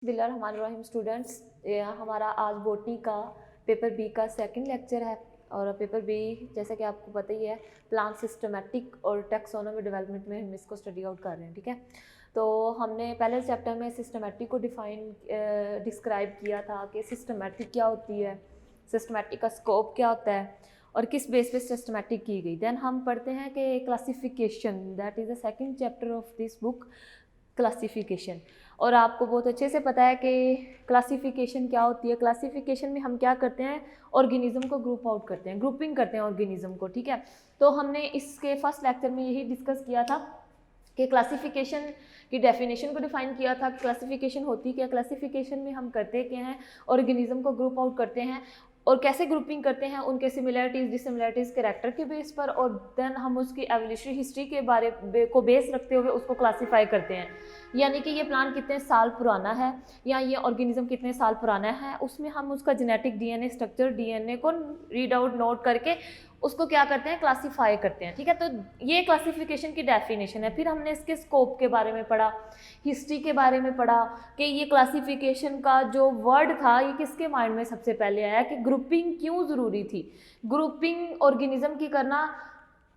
बिस्मिल्लाहिर्रहमानिर्रहीम स्टूडेंट्स, हमारा आज बॉटनी का पेपर बी का सेकंड लेक्चर है। और पेपर बी जैसा कि आपको पता ही है, प्लांट सिस्टमेटिक और टैक्सोनॉमी डेवलपमेंट में हम इसको स्टडी आउट कर रहे हैं। ठीक है, तो हमने पहले चैप्टर में सिस्टमेटिक को डिस्क्राइब किया था कि सिस्टमेटिक क्या होती है, सिस्टमेटिक का स्कोप क्या होता है और किस बेस पे सिस्टमेटिक की गई। देन हम पढ़ते हैं कि classification, that is the second chapter of this book, classification. और आपको बहुत अच्छे से पता है कि क्लासिफिकेशन क्या होती है। क्लासिफिकेशन में हम क्या करते हैं, ऑर्गेनिज्म को ग्रुप आउट करते हैं, ग्रुपिंग करते हैं ऑर्गेनिज्म को। ठीक है, तो हमने इसके फर्स्ट लेक्चर में यही डिस्कस किया था कि क्लासिफिकेशन की डेफिनेशन को डिफाइन किया था। क्लासिफिकेशन होती क्या, क्लासिफिकेशन में हम करते क्या हैं, ऑर्गेनिज्म को ग्रुप आउट करते हैं। और कैसे ग्रुपिंग करते हैं, उनके सिमिलरिटीज़ डिसिमिलरिटीज़ कैरेक्टर के बेस पर, और देन हम उसकी एवोल्यूशनरी हिस्ट्री के बारे को बेस रखते हुए उसको क्लासीफाई करते हैं। यानी कि ये प्लांट कितने साल पुराना है या ये ऑर्गेनिज्म कितने साल पुराना है, उसमें हम उसका जेनेटिक डीएनए स्ट्रक्चर, डीएनए को रीड आउट नोट करके उसको क्या करते हैं, क्लासीफाई करते हैं। ठीक है, तो ये क्लासिफिकेशन की डेफिनेशन है। फिर हमने इसके स्कोप के बारे में पढ़ा, हिस्ट्री के बारे में पढ़ा कि ये क्लासिफिकेशन का जो वर्ड था ये किसके माइंड में सबसे पहले आया, कि ग्रुपिंग क्यों ज़रूरी थी, ग्रुपिंग ऑर्गेनिज्म की करना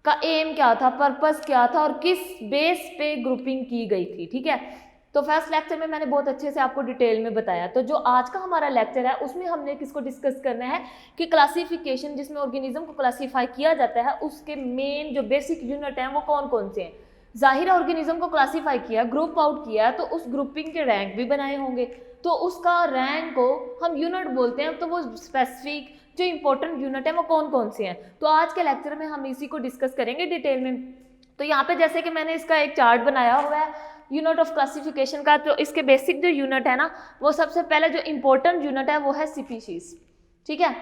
का एम क्या था, पर्पस क्या था और किस बेस पे ग्रुपिंग की गई थी। ठीक है, तो फर्स्ट लेक्चर में मैंने बहुत अच्छे से आपको डिटेल में बताया। तो जो आज का हमारा लेक्चर है उसमें हमने किसको डिस्कस करना है कि क्लासिफिकेशन, जिसमें ऑर्गेनिज्म को क्लासीफाई किया जाता है, उसके मेन जो बेसिक यूनिट हैं वो कौन कौन से हैं। जाहिर है ऑर्गेनिज्म को क्लासीफाई किया, ग्रुप आउट किया, तो उस ग्रुपिंग के रैंक भी बनाए होंगे, तो उसका रैंक को हम यूनिट बोलते हैं। तो वो स्पेसिफिक जो इंपॉर्टेंट यूनिट है वो कौन कौन से हैं, तो आज के लेक्चर में हम इसी को डिस्कस करेंगे डिटेल में। तो यहाँ पे जैसे कि मैंने इसका एक चार्ट बनाया हुआ है यूनिट ऑफ क्लासिफिकेशन का, तो इसके बेसिक जो यूनिट है ना, वो सबसे पहले जो इंपॉर्टेंट यूनिट है वो है स्पीशीज। ठीक है,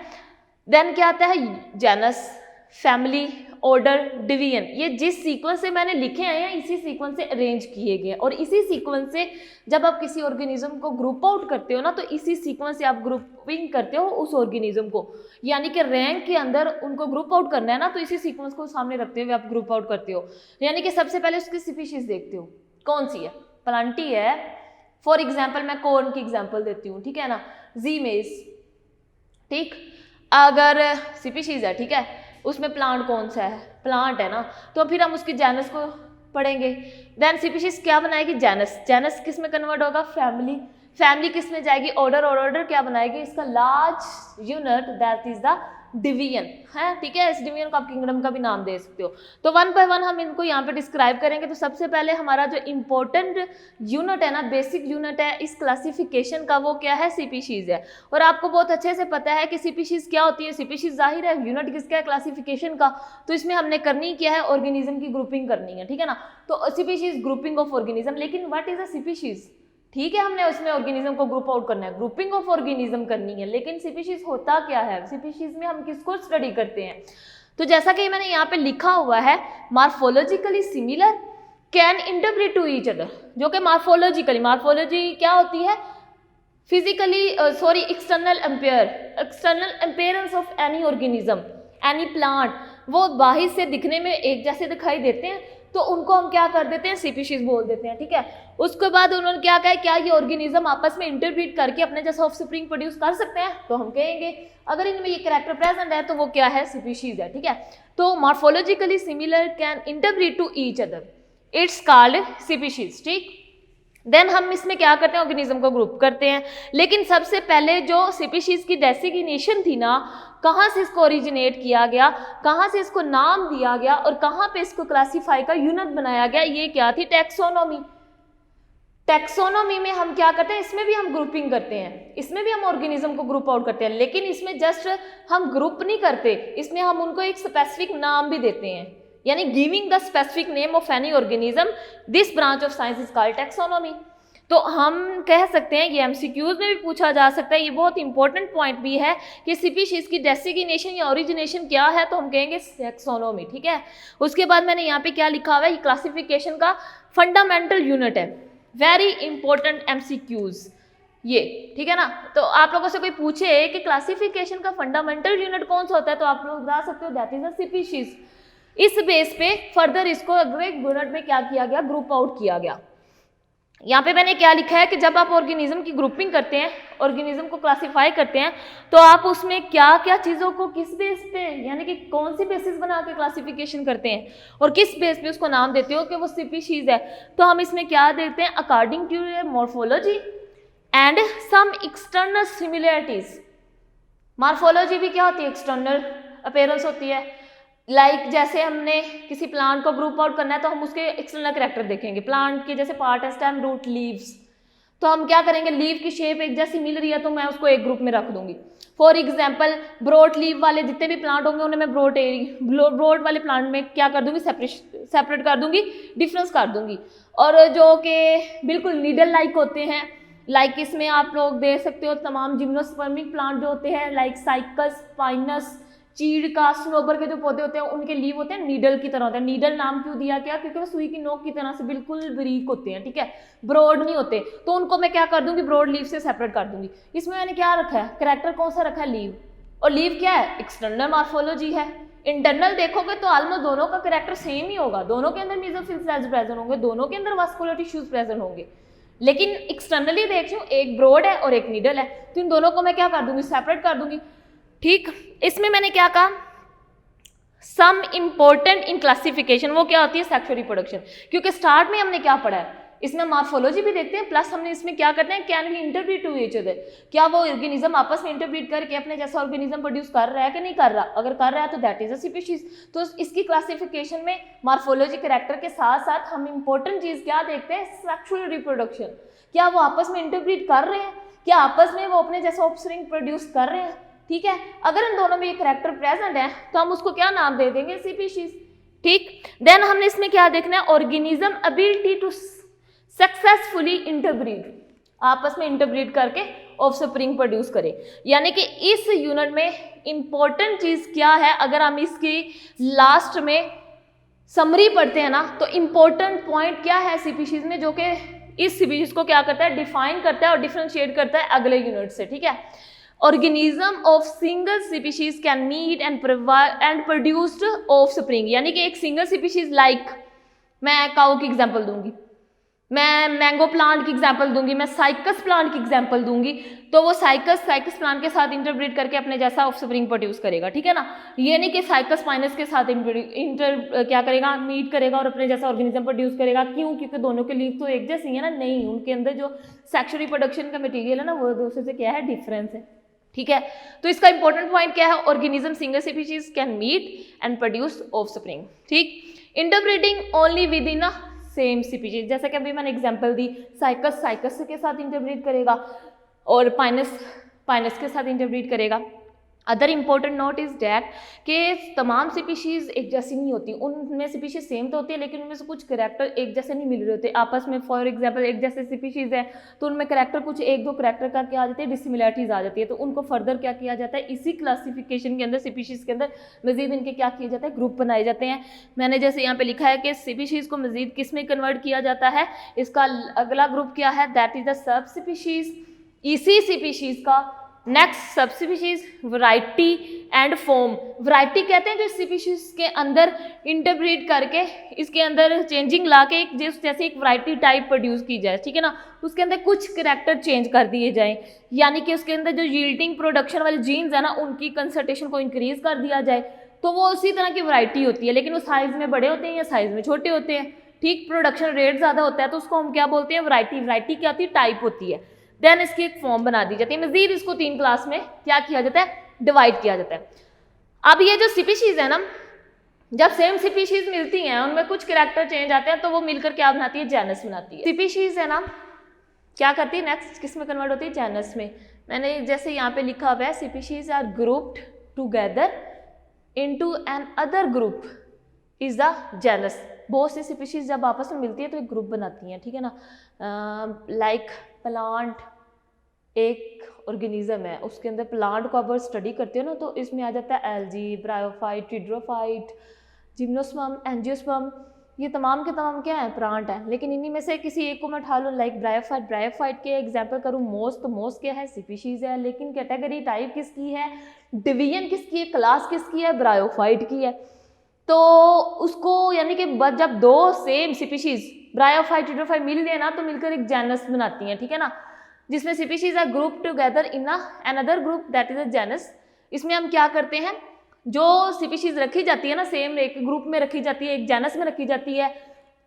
देन क्या आता है, जेनस, फैमिली, ऑर्डर, डिवीजन। ये जिस सीक्वेंस से मैंने लिखे हैं इसी सीक्वेंस से अरेंज किए गए, और इसी सीक्वेंस से जब आप किसी ऑर्गेनिज्म को ग्रुप आउट करते हो ना, तो इसी सीक्वेंस से आप ग्रुपिंग करते हो उस ऑर्गेनिज्म को, यानी कि रैंक के अंदर उनको ग्रुप आउट करना है ना, तो इसी सीक्वेंस को सामने रखते हुए आप ग्रुप आउट करते हो। यानी कि सबसे पहले उसकी स्पीशीज देखते हो कौन सी है, प्लांटी है। फॉर एग्जाम्पल मैं कॉर्न की एग्जाम्पल देती हूँ, ठीक है ना, जीमेस। ठीक, अगर स्पीशीज है, ठीक है, उसमें प्लांट कौन सा है, प्लांट है ना, तो फिर हम उसकी जेनस को पढ़ेंगे। देन स्पीशीज क्या बनाएगी, जेनस, जेनस किस में कन्वर्ट होगा, फैमिली, फैमिली किस में जाएगी, ऑर्डर, और ऑर्डर क्या बनाएगी, इसका large unit, that is the division है। ठीक है, इस डिवीजन को आप किंगडम का भी नाम दे सकते हो। तो वन बाय वन हम इनको यहाँ पे डिस्क्राइब करेंगे। तो सबसे पहले हमारा जो इंपॉर्टेंट यूनिट है ना, बेसिक यूनिट है इस क्लासिफिकेशन का, वो क्या है, स्पीशीज है। और आपको बहुत अच्छे से पता है कि स्पीशीज क्या होती है। स्पीशीज जाहिर है यूनिट किसका है, क्लासिफिकेशन का। तो इसमें हमने करनी क्या है, ऑर्गेनिज्म की ग्रुपिंग करनी है। ठीक है ना, तो स्पीशीज ग्रुपिंग ऑफ ऑर्गेनिज्म। लेकिन व्हाट इज अ स्पीशीज, ठीक है, हमने उसमें ऑर्गेनिज्म को ग्रुप आउट करना है, ग्रुपिंग ऑफ ऑर्गेनिज्म करनी है, लेकिन स्पीशीज होता क्या है, स्पीशीज में हम किसको स्टडी करते हैं। तो जैसा कि मैंने यहाँ पे लिखा हुआ है, morphologically similar, can interpret to each other. जो कि मार्फोलॉजिकली, मार्फोलॉजी क्या होती है, physically external appearance of any organism, any plant, वो बाहर से दिखने में एक जैसे दिखाई देते हैं, तो उनको हम क्या कर देते हैं, स्पीशीज बोल देते हैं। ठीक है, उसके बाद उन्होंने क्या कहा, क्या ये ऑर्गेनिज्म आपस में इंटरब्रीड करके अपने जैसा ऑफस्प्रिंग प्रोड्यूस कर सकते हैं, तो हम कहेंगे अगर इनमें ये कैरेक्टर प्रेजेंट है तो वो क्या है, स्पीशीज है। ठीक है, तो morphologically similar, can interbreed to each other, it's called species. ठीक, देन हम इसमें क्या करते हैं, ऑर्गेनिज्म को ग्रुप करते हैं। लेकिन सबसे पहले जो स्पीशीज की डेसिग्नेशन थी ना, कहाँ से इसको ओरिजिनेट किया गया, कहाँ से इसको नाम दिया गया और कहाँ पे इसको क्लासीफाई का यूनिट बनाया गया, ये क्या थी, टैक्सोनॉमी। टैक्सोनॉमी में हम क्या करते हैं, इसमें भी हम ग्रुपिंग करते हैं, इसमें भी हम ऑर्गेनिज्म को ग्रुप आउट करते हैं, लेकिन इसमें जस्ट हम ग्रुप नहीं करते, इसमें हम उनको एक स्पेसिफिक नाम भी देते हैं, यानी giving the specific name of any organism, this branch of science is called taxonomy. तो हम कह सकते हैं, ये एमसीक्यूज में भी पूछा जा सकता है, ये बहुत इंपॉर्टेंट पॉइंट भी है कि स्पीशीज की डेसिग्नेशन या ओरिजिनेशन क्या है, तो हम कहेंगे टैक्सोनॉमी। ठीक है, उसके बाद मैंने यहाँ पे क्या लिखा हुआ है, क्लासिफिकेशन का फंडामेंटल यूनिट है, वेरी इंपॉर्टेंट एमसीक्यूज ये। ठीक है ना, तो आप लोगों से कोई पूछे कि क्लासिफिकेशन का फंडामेंटल यूनिट कौन सा होता है, तो आप लोग बता सकते हो दैट इज अ स्पीशीज। इस बेस पे फर्दर इसको अगले यूनिट में क्या किया गया, ग्रुप आउट किया गया। यहाँ पे मैंने क्या लिखा है कि जब आप ऑर्गेनिज्म की ग्रुपिंग करते हैं, ऑर्गेनिज्म को क्लासिफाई करते हैं, तो आप उसमें क्या क्या चीज़ों को किस बेस पे, यानी कि कौन सी बेसिस बना के क्लासिफिकेशन करते हैं और किस बेस पे उसको नाम देते हो कि वो स्पीशीज है। तो हम इसमें क्या देते हैं, according to morphology and some external similarities. Morphology भी क्या होती है, एक्सटर्नल अपीयरेंस होती है। लाइक जैसे हमने किसी प्लांट को ग्रुप आउट करना है तो हम उसके एक्सटर्नल कैरेक्टर देखेंगे। प्लांट के जैसे पार्ट है, स्टेम, रूट, लीव्स, तो हम क्या करेंगे, लीव की शेप एक जैसी मिल रही है तो मैं उसको एक ग्रुप में रख दूंगी। फॉर एग्जाम्पल ब्रॉड लीव वाले जितने भी प्लांट होंगे उन्हें मैं ब्रॉड वाले प्लांट में क्या कर दूंगी, सेपरेट कर दूंगी, डिफरेंस कर दूंगी। और जो कि बिल्कुल नीडल लाइक होते हैं, लाइक इसमें आप लोग देख सकते हो तमाम जिम्नोस्पर्मिक प्लांट जो होते हैं, लाइक साइकस, पाइनस, चीड़ का, स्नोबर के जो पौधे होते हैं उनके लीव होते हैं नीडल की तरह होते हैं। नीडल नाम क्यों दिया गया, क्योंकि वो सुई की नोक की तरह से बिल्कुल बारीक होते हैं, ठीक है, ब्रॉड नहीं होते। तो उनको मैं क्या कर दूंगी, ब्रॉड लीव से सेपरेट कर दूंगी। इसमें मैंने क्या रखा है, कैरेक्टर कौन सा रखा है, लीव। और लीव क्या है, एक्सटर्नल मॉर्फोलॉजी है। इंटरनल देखोगे तो ऑलमोस्ट दोनों का कैरेक्टर सेम ही होगा, दोनों के अंदर मेसोफिल सेल्स प्रेजेंट होंगे, दोनों के अंदर वास्कुलर टिश्यूज प्रेजेंट होंगे। लेकिन एक्सटर्नली देख लूं, एक ब्रॉड है और एक नीडल है, तो इन दोनों को मैं क्या कर दूंगी, सेपरेट कर दूंगी। ठीक, इसमें मैंने क्या कहा, सम इम्पोर्टेंट इन क्लासिफिकेशन, वो क्या होती है, सेक्सुअल रिप्रोडक्शन। क्योंकि स्टार्ट में हमने क्या पढ़ा है, इसमें मॉर्फोलॉजी भी देखते हैं, प्लस हमने इसमें क्या करते हैं, can we interbreed to each other, क्या वो ऑर्गेनिज्म आपस में इंटरब्रीड करके अपने जैसा ऑर्गेनिज्म प्रोड्यूस कर रहा है कि नहीं कर रहा। अगर कर रहा है तो दैट इज अ स्पीशीज। तो इसकी क्लासिफिकेशन में मॉर्फोलॉजी कैरेक्टर के साथ साथ हम इंपॉर्टेंट चीज क्या देखते हैं, सेक्सुअल रिप्रोडक्शन। क्या वो आपस में इंटरब्रीड कर रहे हैं, क्या आपस में वो अपने जैसा ऑफस्प्रिंग प्रोड्यूस कर रहे हैं, ठीक है। अगर इन दोनों में ये कैरेक्टर प्रेजेंट है तो हम उसको क्या नाम दे देंगे, स्पीशीज। ठीक, देन हमने इसमें क्या देखना है, organism ability to successfully interbreed, आपस में इंटरब्रीड करके ऑफस्प्रिंग प्रोड्यूस करे। यानी कि इस यूनिट में इंपॉर्टेंट चीज क्या है, अगर हम इसकी लास्ट में समरी पढ़ते हैं ना, तो इंपॉर्टेंट पॉइंट क्या है स्पीशीज में, जो कि इस स्पीशीज को क्या करता है, डिफाइन करता है और डिफरेंशिएट करता है अगले यूनिट से, ठीक है। Organism of single species can meet and produced offspring, यानी कि एक सिंगल स्पीशीज लाइक, मैं काऊ की एग्जांपल दूंगी, मैं मैंगो प्लांट की एग्जांपल दूंगी, मैं साइकस प्लांट की एग्जांपल दूंगी, तो वो साइकस प्लांट के साथ इंटरब्रीड करके अपने जैसा ऑफस्प्रिंग प्रोड्यूस करेगा, ठीक है ना। ये नहीं कि साइकस पाइनस के साथ क्या करेगा, मीट करेगा और अपने जैसा ऑर्गेनिज्म प्रोड्यूस करेगा। क्यों, क्योंकि दोनों के लीव तो एक जैसी है ना, नहीं, उनके अंदर जो सेक्सुअल रिप्रोडक्शन का मटेरियल है ना, वो दूसरे से क्या है, डिफरेंस है, ठीक है। तो इसका इंपॉर्टेंट पॉइंट क्या है, organism single species can meet and produce offspring. ठीक, interbreeding only within a same species, जैसा कि अभी मैंने एग्जांपल दी, साइकस के साथ इंटरब्रीड करेगा और पाइनस के साथ इंटरब्रीड करेगा। Other important note is that कि तमाम स्पीशीज एक जैसी नहीं होती, उनमें स्पीशीज सेम तो होती है लेकिन उनमें से कुछ कैरेक्टर एक जैसे नहीं मिल रहे होते आपस में। फॉर एग्जांपल एक जैसे स्पीशीज है तो उनमें कैरेक्टर कुछ एक दो कैरेक्टर का क्या आ जाती है, डिसिमिलरिटीज आ जाती है, तो उनको फर्दर क्या किया जाता है, इसी क्लासिफिकेशन के अंदर स्पीशीज के अंदर मजीद इनके क्या किया जाता है, ग्रुप बनाए जाते हैं। मैंने जैसे यहाँ पे लिखा है कि स्पीशीज को मजीद किस में कन्वर्ट किया जाता है, इसका अगला ग्रुप क्या है, that is the sub species. इसी स्पीशीज का नेक्स्ट सब species variety and form. Variety कहते हैं जो स्पीशीज के अंदर इंटरब्रीड करके इसके अंदर चेंजिंग ला के एक जैसे एक वैरायटी टाइप प्रोड्यूस की जाए, ठीक है ना, उसके अंदर कुछ कैरेक्टर चेंज कर दिए जाएं, यानी कि उसके अंदर जो यील्डिंग प्रोडक्शन वाले जीन्स है ना, उनकी कंसंट्रेशन को इंक्रीज कर दिया जाए, तो वो उसी तरह की वैरायटी होती है, लेकिन वो साइज में बड़े होते हैं या साइज में छोटे होते हैं। ठीक, प्रोडक्शन रेट ज़्यादा होता है तो उसको हम क्या बोलते हैं, वैरायटी। वैरायटी क्या होती है, टाइप होती है। देन इसकी एक फॉर्म बना दी जाती है। मजीद इसको 3 क्लास में क्या किया जाता है, डिवाइड किया जाता है। अब ये जो स्पीशीज है ना, जब सेम स्पीशीज मिलती हैं उनमें कुछ कैरेक्टर चेंज आते हैं तो वो मिलकर क्या बनाती है, जेनस बनाती है। स्पीशीज है ना क्या करती है, नेक्स्ट किस में कन्वर्ट होती है, जेनस में। मैंने जैसे यहाँ पे लिखा हुआ है, species are grouped together into an other group is the genus. बहुत सी स्पीशीज जब आपस में मिलती है तो एक ग्रुप बनाती हैं, ठीक है ना। लाइक प्लांट एक ऑर्गेनिज्म है, उसके अंदर प्लांट को अगर स्टडी करते हो ना तो इसमें आ जाता है एल्गी, ब्रायोफाइट, टिड्रोफाइट, जिम्नोस्पर्म, एंजियोस्पर्म, ये तमाम के तमाम क्या है, प्लांट है। लेकिन इन्हीं में से किसी एक को मैं उठा लूँ, लाइक ब्रायोफाइट। ब्रायोफाइट के एग्जांपल करूँ मोस, तो मोस क्या है, स्पीशीज है, लेकिन कैटेगरी टाइप किसकी है, डिवीजन किसकी है, क्लास किसकी है, ब्रायोफाइट की है। तो उसको यानी कि जब 2 सेम स्पीशीज ब्रायोफाइट हीटेरोफाइट मिल गए ना तो मिलकर एक जेनस बनाती हैं, ठीक है ना, जिसमें species are group together in another group that is a genus. इसमें हम क्या करते हैं, जो स्पीशीज रखी जाती है ना सेम एक ग्रुप में रखी जाती है, एक जेनस में रखी जाती है,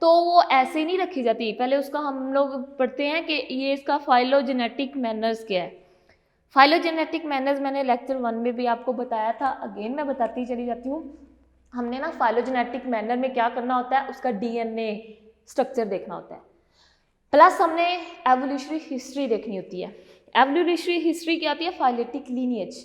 तो वो ऐसे ही नहीं रखी जाती। पहले उसका हम लोग पढ़ते हैं कि ये इसका फाइलोजेनेटिक मैनर्स क्या है। फाइलोजेनेटिक मैनर्स मैंने लेक्चर 1 में भी आपको बताया था, अगेन मैं बताती चली जाती हूँ। हमने ना फाइलोजेनेटिक मैनर में क्या करना होता है, उसका डीएनए स्ट्रक्चर देखना होता है, प्लस हमने एवोल्यूशनरी हिस्ट्री देखनी होती है। एवोल्यूशनरी हिस्ट्री क्या होती है, फाइलेटिक लीनिएज।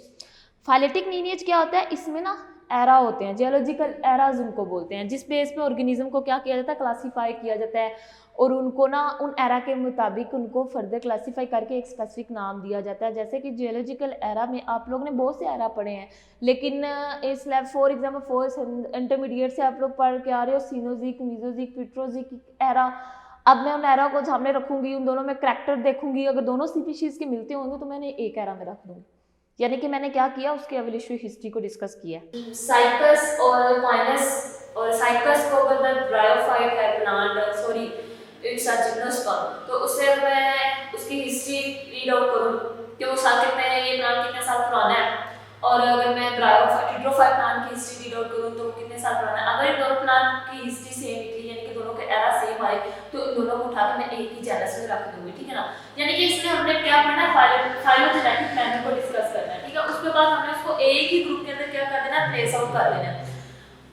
फाइलेटिक लीनिएज क्या होता है, इसमें ना एरा होते हैं, जियोलॉजिकल एराज उनको बोलते हैं, जिस बेस पे ऑर्गेनिज्म को क्या किया जाता है, क्लासीफाई किया जाता है, और उनको ना उन एरा के मुताबिक उनको फर्दर क्लासीफाई करके एक स्पेसिफिक नाम दिया जाता है। जैसे कि जियोलॉजिकल एरा में आप लोग ने बहुत से एरा पढ़े हैं, लेकिन इस lab for example fourth intermediate से आप लोग पढ़ के आ रहे हो सीनोजिक, मीजोजिक, पिट्रोजिक एरा। अब मैं उन एरा को सामने रखूंगी, उन दोनों में करैक्टर देखूंगी, अगर दोनों स्पीशीज के मिलते होंगे तो मैंने एक एरा में रख दूंगी। यानी कि मैंने क्या किया, उसकी एवोल्यूशनरी हिस्ट्री को डिस्कस किया। साइकस और पाइनस, और साइकस को अगर मैं ब्रायोफाइट है plant, sorry it's a gymnosperm, तो उससे मैं उसकी हिस्ट्री रीड आउट करूँ कि वो साल कितने, ये प्लांट कितने साल पुराना है, और अगर मैं ब्रायोफाइट हीटेरोफाइट प्लांट की हिस्ट्री रीड आउट करूँ तो वो कितने साल पुराना है। अगर इन दोनों प्लांट की हिस्ट्री सेम निकली, यानी कि दोनों के एरा सेम आए, तो इन दोनों को उठा के मैं एक ही जेनस में रख दूंगी, ठीक है ना। यानी कि इसमें हमने क्या पढ़ना है, फाइलोजेनेटिक मैनर को डिस्कस करना है, ठीक है। उसके बाद हमने उसको एक ही ग्रुप के अंदर क्या कर देना, प्लेस आउट कर देना है।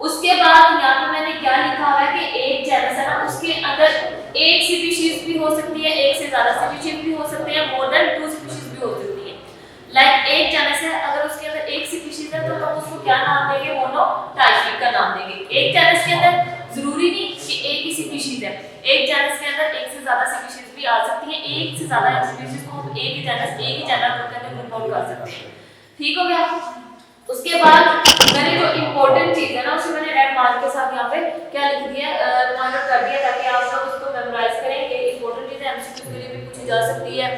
उसके बाद यहाँ पे मैंने क्या लिखा हुआ है कि एक जेनस है ना, उसके अंदर एक स्पीशीज भी हो सकती है, एक से ज्यादा स्पीशीज भी हो सकती है, मोर देन 2 स्पीशीज भी हो सकती है। लाइक एक जेनस है, अगर उसके अंदर एक स्पीशीज है तो हम उसको क्या नाम देंगे, मोनोटाइपिक का नाम देंगे। एक जेनस के अंदर जरूरी नहीं कि एक ही स्पीशीज है, एक जेनस के अंदर एक से ज्यादा स्पीशीज भी आ सकती है। एक से ज्यादा स्पीशीज को हम एक ही जेनस, एक ही जेनर के अंदर ग्रुप आउट कर सकते हैं, ठीक हो गया। उसके बाद मैंने जो इम्पोर्टेंट चीज है ना, उसे मैंने रेड मार्क के साथ यहाँ पे क्या लिख दिया, रिमाइंडर कर दिया, ताकि आप सब उसको मेमोराइज करें। ये इम्पोर्टेंट चीज है, एमसीक्यू के लिए भी पूछी जा सकती है।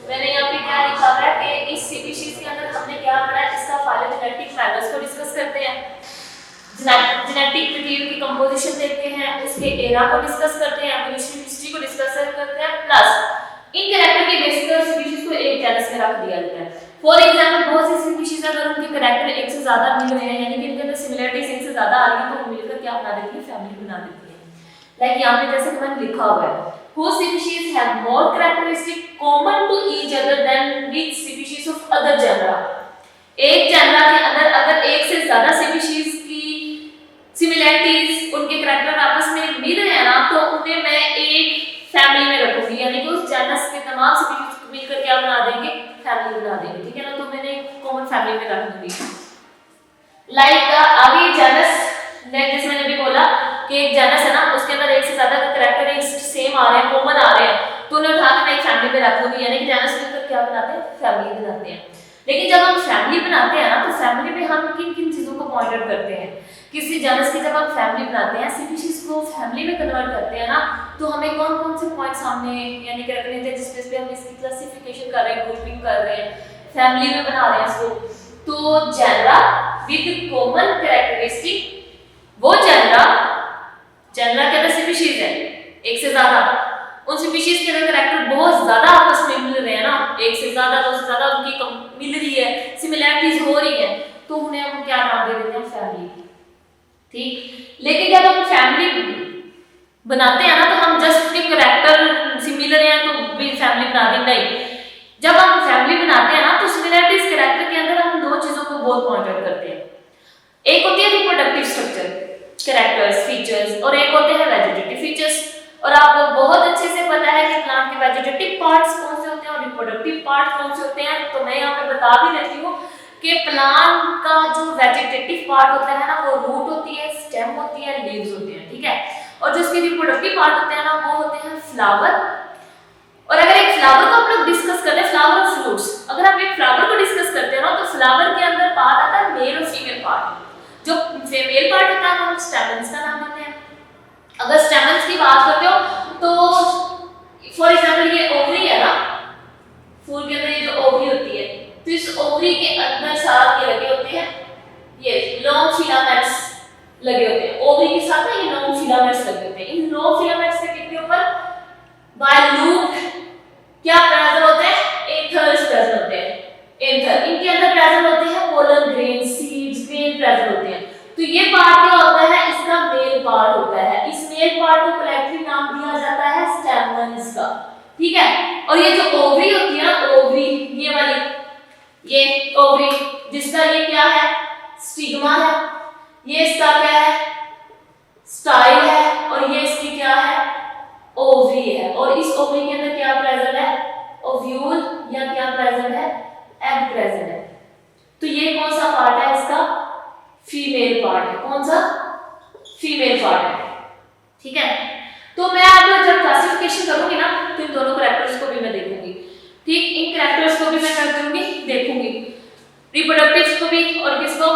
मैंने यहाँ पे क्या लिखा है कि इस स्पीशीज के अंदर हमने क्या पढ़ा है, इसका फाइलोजेनेटिक मैनर्स को डिस्कस करते हैं, जेनेटिक मटेरियल की कंपोजिशन देखते हैं, उसके एरा को डिस्कस करते हैं, एवोल्यूशनरी हिस्ट्री को डिस्कस करते हैं, प्लस इन कैरेक्टर के बेसिस पर स्पीशीज को एक जेनस में रख दिया जाता है। फॉर एग्जांपल बहुत सी स्पीशीज अगर उनके कैरेक्टर एक से ज्यादा मिल रहे हैं, यानी कि इनके अंदर सिमिलरिटीज एक से ज्यादा आ रही है, तो वो मिलकर क्या बना देती है, फैमिली बना देती है। लाइक यहाँ पे जैसे कि मैंने लिखा हुआ है, whose species have more characteristic common to each other than which species of other genera। एक जेनरा के अंदर अगर एक से ज्यादा स्पीशीज की सिमिलरिटीज, उनके कैरेक्टर आपस में मिल रहे हैं ना, तो उन्हें मैं एक फैमिली में रखूंगी, यानी कि उस जेनस के तमाम स्पीशीज को मिलकर क्या बना देंगे, फैमिली बना देंगे, ठीक है ना। तो मैंने कॉमन फैमिली में रख दूंगी। लाइक आगे जेनस ने, जैसे मैंने भी बोला कि एक जेनस है ना, उसके अंदर एक से ज्यादा कैरेक्टर एक सेम आ रहे हैं, कॉमन आ रहे हैं, तो उन्हें उठा के मैं एक फैमिली में रख दूंगी, यानी कि जेनस मिलकर क्या बनाते हैं, फैमिली बनाते हैं। लेकिन जब हम फैमिली बनाते हैं ना, तो फैमिली में हम किन किन चीजों को पॉइंट आउट करते हैं। किसी जेनस की जब हम फैमिली बनाते हैं, स्पीशीज को फैमिली में कन्वर्ट करते हैं ना, तो हमें कौन कौन से पॉइंट सामने यानी कि रखने थे, जिस बेस पे हम इसकी क्लासिफिकेशन कर रहे हैं, ग्रुपिंग कर रहे हैं, फैमिली में बना रहे हैं इसको। तो जेनरा विद कॉमन कैरेक्टरिस्टिक, वो जेनरा के अंदर स्पीशीज है एक से ज्यादा, उन स्पीशीज के अंदर कैरेक्टर बहुत ज्यादा आपस में मिल रहे हैं ना, एक से ज्यादा, दो से ज्यादा उनकी मिल रही है, सिमिलरिटीज हो रही है, तो उन्हें हम क्या नाम दे देते हैं, फैमिली, ठीक। लेकिन जब हम फैमिली बनाते हैं ना, तो हम जस्ट उसके कैरेक्टर सिमिलर हैं तो भी फैमिली बना दें, नहीं। जब हम फैमिली बनाते हैं ना, तो सिमिलरिटीज कैरेक्टर के अंदर हम दो चीजों को बहुत पॉइंट आउट करते हैं। एक होती है रिप्रोडक्टिव स्ट्रक्चर, कैरेक्टर्स, फीचर्स, और एक होते हैं वेजिटेटिव फीचर्स। और आपको बहुत अच्छे से पता है कि प्लांट के वेजिटेटिव पार्ट्स कौन से होते हैं और रिप्रोडक्टिव पार्ट्स कौन से होते हैं। तो मैं यहाँ पे बता भी देती हूँ कि प्लांट का जो वेजिटेटिव पार्ट होता है ना, वो रूट होती है, स्टेम होती है, लीव्स होती हैं, ठीक है। और जो इसके रिप्रोडक्टिव पार्ट होते हैं ना, वो होते हैं फ्लावर। और अगर एक फ्लावर को आप लोग डिस्कस करते हैं, फ्लावर और फ्रूट्स, अगर आप एक फ्लावर को डिस्कस करते हैं ना, तो फ्लावर के अंदर पार्ट आता है मेल और फीमेल पार्ट। जो फीमेल पार्ट होता है हम स्टेमन्स का नाम देते हैं। अगर स्टेमन्स की बात करते हो तो फॉर एग्जांपल ये ओवरी है ना, फूल के अंदर ये जो ओवरी होती है, तो इस ओवरी के अंदर साथ ये लगे होते हैं, ये लॉन्ग फिलामेंट्स लगे होते हैं। ओवरी के साथ ना ये लॉन्ग फिलामेंट्स लगे होते हैं। इन लॉन्ग फिलामेंट्स के ऊपर बाय लूप क्या प्रेजेंट होते हैं, एथर्स प्रेजेंट होते हैं, एथर इनके अंदर प्रेजेंट होते हैं pollen grain, seeds grain present होते हैं। तो ये पार्ट क्या होता है, इसका मेल पार्ट होता है। इस मेल पार्ट को कलेक्टिव नाम दिया जाता है स्टेमन्स का, ठीक है। और ये जो ओवरी होती है ना, ओवरी ये वाली, ये ओवरी जिसका ये क्या है, स्टिग्मा है, ये इसका क्या है, स्टाइल है, और ये इसकी क्या है, ओवरी है। और इस ओवरी के अंदर क्या प्रेजेंट है, ओव्यूल या क्या प्रेजेंट है, एग प्रेजेंट है। तो ये कौन सा पार्ट है इसका, फीमेल पार्ट है। कौन सा, फीमेल पार्ट है, ठीक है। तो मैं आप जब क्लासिफिकेशन करूंगी ना, तो इन दोनों कैरेक्टर्स को भी मैं देखूंगी, ठीक, इन कैरेक्टर्स को भी मैं क्या करूंगी, देखूंगी, रिप्रोडक्टिव को भी और किसको,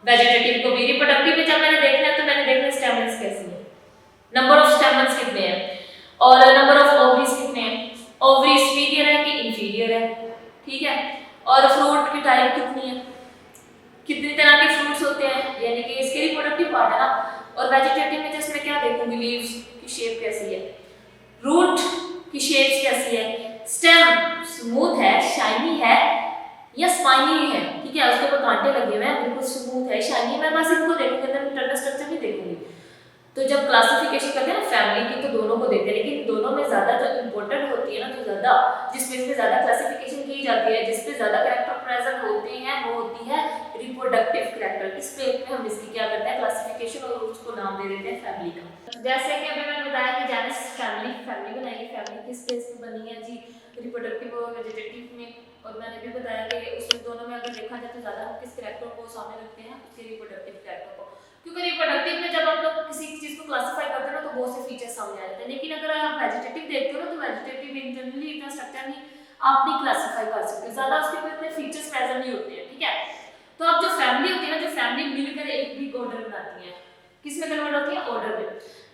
वेजिटेटिव को भी। रिप्रोडक्टिव में जब मैंने देखना है तो मैंने देखना स्टेमन्स कैसे हैं, नंबर ऑफ स्टेमन्स कितने हैं, और नंबर ऑफ ओवरीज कितने हैं, ओवरी सुपीरियर है कि इंफीरियर है, ठीक है। और फ्रूट की टाइप कितनी है, कितनी तरह के फ्रूट्स होते हैं, यानी कि इसके रिप्रोडक्टिव पार्ट है ना। और वेजिटेटिव में जैसे मैं क्या देखूंगी, लीव्स की शेप कैसी है, रूट की शेप कैसी है, स्टेम स्मूथ है, शाइनी है या स्पाइनी है, ठीक है, उसके ऊपर कांटे लगे हुए हैं, बिल्कुल स्मूथ है, शाइनी है। मैं बस इनको देखूंगी, अंदर इंटरनल स्ट्रक्चर नहीं देखूंगी। तो जब क्लासिफिकेशन करते हैं ना फैमिली की, तो दोनों को देखते हैं, लेकिन दोनों में ज्यादा जो इंपॉर्टेंट होती है ना, जो ज्यादा जिस बेस पे ज्यादा क्लासिफिकेशन की जाती है, जिस पे ज्यादा कैरेक्टर प्रेजेंट होते हैं, वो होती है रिप्रोडक्टिव कैरेक्टर। इस पे हम इसकी क्या करते हैं, क्लासिफिकेशन, और उसको नाम दे देते हैं फैमिली का। जैसे कि अभी मैंने बताया कि जेनस फैमिली, फैमिली बनाई, फैमिली किस बेस पे बनी है जी, रिप्रोडक्टिव और वेजिटेटिव में। और मैंने भी बताया कि उसमें दोनों में अगर देखा जाए तो ज्यादा हम किस कैरेक्टर को सामने रखते हैं, उसके रिप्रोडक्टिव कैरेक्टर को, क्योंकि रिप्रोडक्टिव में जब आप लोग किसी चीज को क्लासिफाई करते हैं ना, तो बहुत से फीचर्स सामने आ जाते हैं। लेकिन अगर आप वेजिटेटिव देखते हो ना, तो वेजिटेटिव में जनरली इतना स्ट्रक्चर नहीं आप नहीं क्लासिफाई कर सकते, ज्यादा उसके ऊपर इतने फीचर्स प्रेजेंट नहीं होते हैं, ठीक है। तो अब जो फैमिली होती है ना, जो फैमिली मिलकर एक बिग ऑर्डर बनाती है, किस में कन्वर्ट होती है, ऑर्डर में।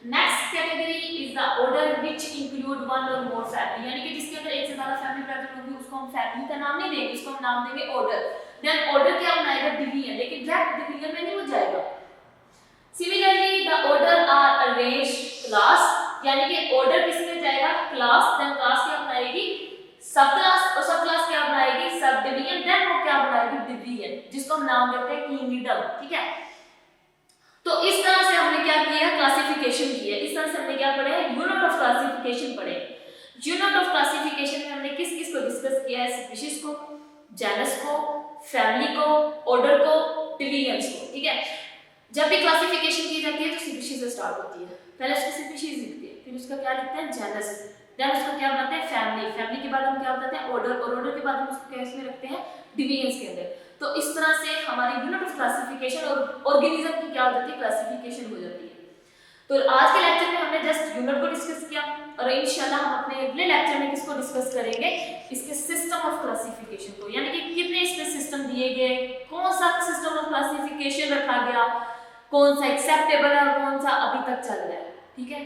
Next category is the order which include one और मोर फैमिली, यानी कि जिसके अंदर एक से ज्यादा फैमिली प्रेजेंट होगी, उसको हम फैमिली का नाम नहीं देंगे, उसको हम नाम देंगे ऑर्डर। देन ऑर्डर क्या बनाएगा, डिवीजन, लेकिन डायरेक्ट डिवीजन में नहीं हो जाएगा। Similarly, the order are arranged class, यानी कि ऑर्डर किस में जाएगा, क्लास, देन क्लास क्या बनाएगी, सब क्लास, और सब क्लास क्या बनाएगी, सब डिवीजन, देन वो क्या बनाएगी, डिवीजन, जिसको हम नाम देते हैं किंगडम, ठीक है। तो इस तरह से हमने क्या किया है, क्लासिफिकेशन की है। इस तरह से हमने क्या पढ़े हैं, यूनिट ऑफ क्लासिफिकेशन पढ़े। यूनिट ऑफ क्लासिफिकेशन में हमने किस किस को डिस्कस किया है, स्पीशीज को, जेनस को, फैमिली को, ऑर्डर को, डिवीजन्स को, ठीक है। जब भी क्लासिफिकेशन की जाती है तो स्पीशीज से स्टार्ट होती है, पहले उसकी स्पीशीज लिखते हैं, फिर उसका क्या लिखते हैं, जेनस, देन उसका क्या बनाते हैं, फैमिली, फैमिली के बाद हम क्या बताते हैं, ऑर्डर, और ऑर्डर के बाद हम उसको कैसे में रखते हैं, डिवीजन्स के अंदर। तो इस तरह से हमारी यूनिट ऑफ क्लासिफिकेशन और ऑर्गेनिज्म की क्या हो जाती है, क्लासिफिकेशन हो जाती है। तो आज के लेक्चर में हमने जस्ट यूनिट को डिस्कस किया, और इंशाल्लाह हम अपने अगले लेक्चर में किसको डिस्कस करेंगे, इसके सिस्टम ऑफ क्लासिफिकेशन को, यानी कि कितने इसमें सिस्टम दिए गए, कौन सा सिस्टम ऑफ क्लासिफिकेशन रखा गया, कौन सा एक्सेप्टेबल है और कौन सा अभी तक चल रहा है, ठीक है।